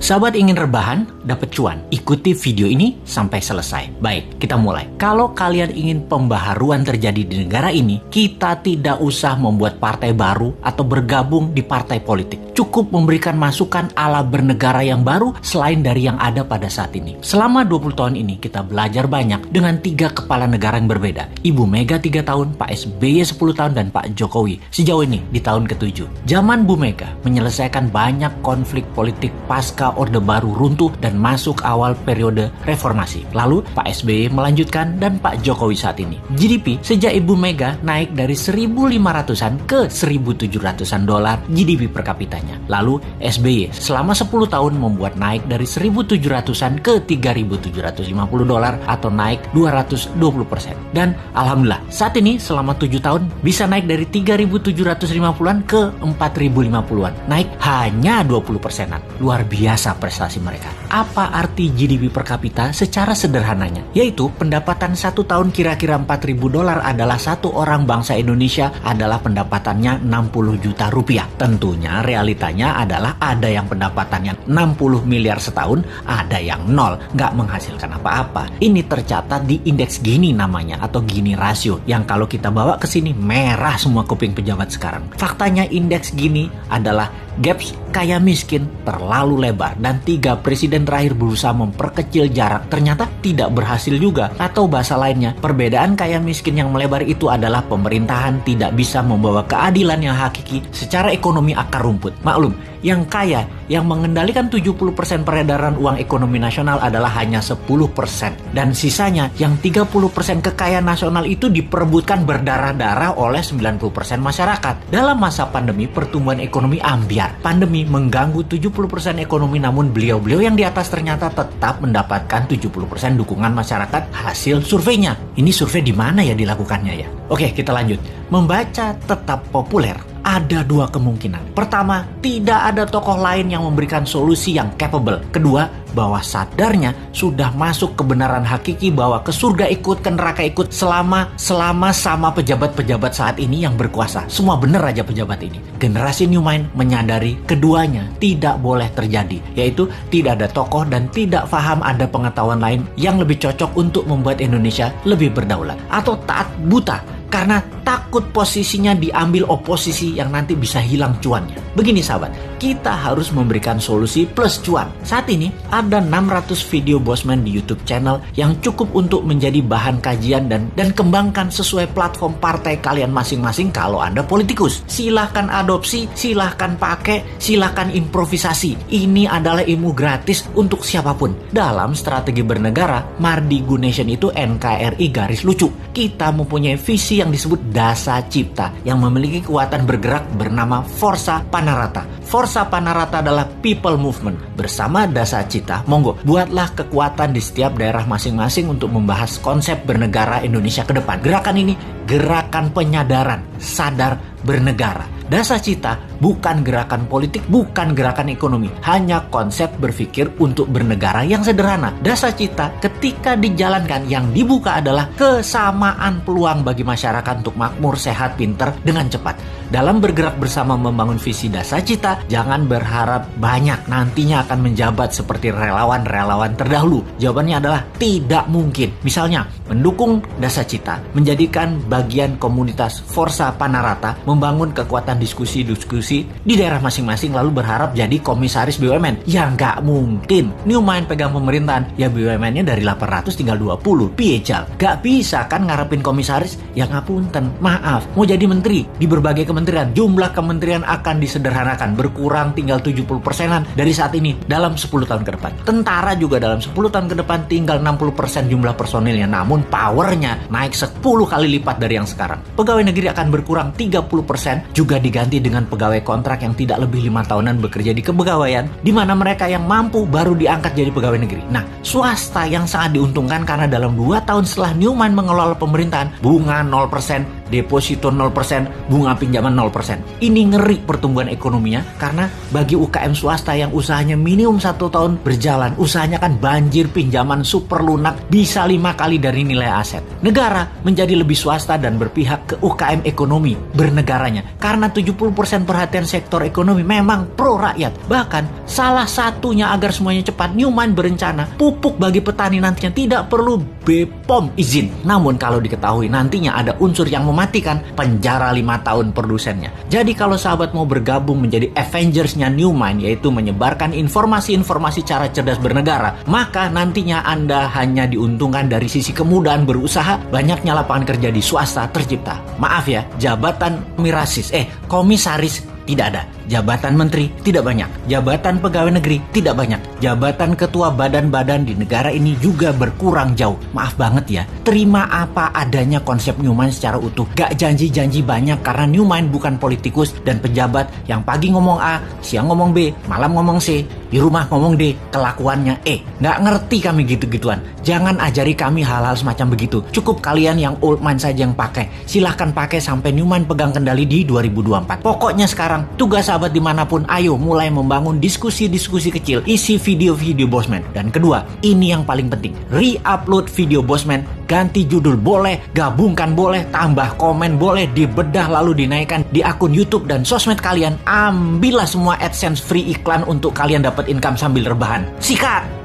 Sahabat ingin rebahan, dapat cuan? Ikuti video ini sampai selesai. Baik, kita mulai. Kalau kalian ingin pembaharuan terjadi di negara ini, kita tidak usah membuat partai baru atau bergabung di partai politik. Cukup memberikan masukan ala bernegara yang baru selain dari yang ada pada saat ini. Selama 20 tahun ini, kita belajar banyak dengan 3 kepala negara yang berbeda. Ibu Mega 3 tahun, Pak SBY 10 tahun, dan Pak Jokowi sejauh ini di tahun ke-7. Zaman Bu Mega menyelesaikan banyak konflik politik pasca Orde Baru runtuh dan masuk awal periode reformasi. Lalu Pak SBY melanjutkan dan Pak Jokowi saat ini. GDP sejak Ibu Mega naik dari 1.500-an ke 1.700-an dolar GDP per kapitanya. Lalu SBY selama 10 tahun membuat naik dari 1.700-an ke 3.750 dolar atau naik 220%. Dan alhamdulillah saat ini selama 7 tahun bisa naik dari 3.750-an ke 4.050-an. Naik hanya 20%-an. Luar biasa prestasi mereka. Apa arti GDP per kapita secara sederhananya? Yaitu pendapatan 1 tahun kira-kira 4.000 dolar adalah satu orang bangsa Indonesia adalah pendapatannya 60 juta rupiah. Tentunya realitanya adalah ada yang pendapatannya 60 miliar setahun, ada yang nol, nggak menghasilkan apa-apa. Ini tercatat di indeks Gini namanya atau Gini rasio yang kalau kita bawa ke sini merah semua kuping pejabat sekarang. Faktanya indeks Gini adalah gaps kaya miskin terlalu lebar dan 3 presiden terakhir berusaha memperkecil jarak ternyata tidak berhasil juga. Atau bahasa lainnya, perbedaan kaya miskin yang melebar itu adalah pemerintahan tidak bisa membawa keadilan yang hakiki secara ekonomi akar rumput. Maklum, yang kaya yang mengendalikan 70% peredaran uang ekonomi nasional adalah hanya 10% dan sisanya yang 30% kekayaan nasional itu diperebutkan berdarah-darah oleh 90% masyarakat. Dalam masa pandemi, pertumbuhan ekonomi ambyar. Pandemi mengganggu 70% ekonomi, namun beliau-beliau yang di atas ternyata tetap mendapatkan 70% dukungan masyarakat hasil surveinya. Ini survei di mana ya dilakukannya ya? Oke, kita lanjut. Membaca tetap populer. Ada 2 kemungkinan. Pertama, tidak ada tokoh lain yang memberikan solusi yang capable. Kedua, bahwa sadarnya sudah masuk kebenaran hakiki bahwa ke surga ikut, ke neraka ikut selama sama pejabat-pejabat saat ini yang berkuasa. Semua benar aja pejabat ini. Generasi New Mind menyadari keduanya tidak boleh terjadi, yaitu tidak ada tokoh dan tidak paham ada pengetahuan lain yang lebih cocok untuk membuat Indonesia lebih berdaulat. Atau taat buta karena takut posisinya diambil oposisi yang nanti bisa hilang cuannya. Begini sahabat, kita harus memberikan solusi plus cuan. Saat ini ada 600 video Bosman di YouTube channel yang cukup untuk menjadi bahan kajian dan kembangkan sesuai platform partai kalian masing-masing kalau Anda politikus. Silahkan adopsi, silahkan pakai, silahkan improvisasi. Ini adalah ilmu gratis untuk siapapun. Dalam strategi bernegara, Mardigunation itu NKRI garis lucu. Kita mempunyai visi yang disebut Dasa Cipta yang memiliki kekuatan bergerak bernama Forza Panarata. Forza Panarata adalah people movement. Bersama Dasa Cipta, monggo buatlah kekuatan di setiap daerah masing-masing untuk membahas konsep bernegara Indonesia ke depan. Gerakan ini gerakan penyadaran, sadar bernegara. Dasa Cipta bukan gerakan politik, bukan gerakan ekonomi, hanya konsep berpikir untuk bernegara yang sederhana. Dasa Cipta ketika dijalankan yang dibuka adalah kesamaan peluang bagi masyarakat untuk makmur, sehat, pinter dengan cepat. Dalam bergerak bersama membangun visi Dasa Cipta, jangan berharap banyak nantinya akan menjabat seperti relawan-relawan terdahulu. Jawabannya adalah tidak mungkin. Misalnya, mendukung Dasa Cipta, menjadikan bagian komunitas Forza Panarata, membangun kekuatan diskusi-diskusi di daerah masing-masing lalu berharap jadi komisaris BUMN. Ya nggak mungkin. New Mind pegang pemerintahan, ya BUMN-nya dari 800 tinggal 20. Piejal. Nggak bisa kan ngarepin komisaris? Ya ngapunten, maaf. Mau jadi menteri di berbagai kementerian, jumlah kementerian akan disederhanakan, berkurang tinggal 70%-an dari saat ini dalam 10 tahun ke depan. Tentara juga dalam 10 tahun ke depan tinggal 60% jumlah personilnya, namun powernya naik 10 kali lipat dari yang sekarang. Pegawai negeri akan berkurang 30%, juga diganti dengan pegawai kontrak yang tidak lebih 5 tahunan bekerja di kepegawaian, di mana mereka yang mampu baru diangkat jadi pegawai negeri. Nah, swasta yang sangat diuntungkan karena dalam 2 tahun setelah New Mind mengelola pemerintahan, bunga 0%, deposito 0%, bunga pinjaman 0%. Ini ngeri pertumbuhan ekonominya karena bagi UKM swasta yang usahanya minimum 1 tahun berjalan, usahanya kan banjir pinjaman super lunak bisa 5 kali dari nilai aset. Negara menjadi lebih swasta dan berpihak ke UKM ekonomi bernegaranya karena 70% perhatian sektor ekonomi memang pro rakyat. Bahkan salah satunya agar semuanya cepat, Newmine berencana pupuk bagi petani nantinya tidak perlu BPOM izin. Namun kalau diketahui nantinya ada unsur yang mematikan, penjara 5 tahun produsennya. Jadi kalau sahabat mau bergabung menjadi Avengers-nya Newmine, yaitu menyebarkan informasi-informasi cara cerdas bernegara, maka nantinya Anda hanya diuntungkan dari sisi kemudahan berusaha, banyaknya lapangan kerja di swasta tercipta. Maaf ya, jabatan komisaris tidak ada. Jabatan menteri tidak banyak. Jabatan pegawai negeri tidak banyak. Jabatan ketua badan-badan di negara ini juga berkurang jauh. Maaf banget ya. Terima apa adanya konsep Newmine secara utuh. Gak janji-janji banyak karena Newmine bukan politikus dan pejabat yang pagi ngomong A, siang ngomong B, malam ngomong C, di rumah ngomong D, kelakuannya E. Gak ngerti kami gitu-gituan. Jangan ajari kami hal-hal semacam begitu. Cukup kalian yang old mind saja yang pakai. Silahkan pakai sampai Newmine pegang kendali di 2024. Pokoknya sekarang tugas sahabat dimanapun, ayo mulai membangun diskusi-diskusi kecil, isi video-video Bosman. Dan kedua, ini yang paling penting, re-upload video Bosman, ganti judul boleh, gabungkan boleh, tambah komen boleh, dibedah lalu dinaikkan di akun YouTube dan sosmed kalian. Ambillah semua AdSense free iklan untuk kalian dapat income sambil rebahan. Sikat!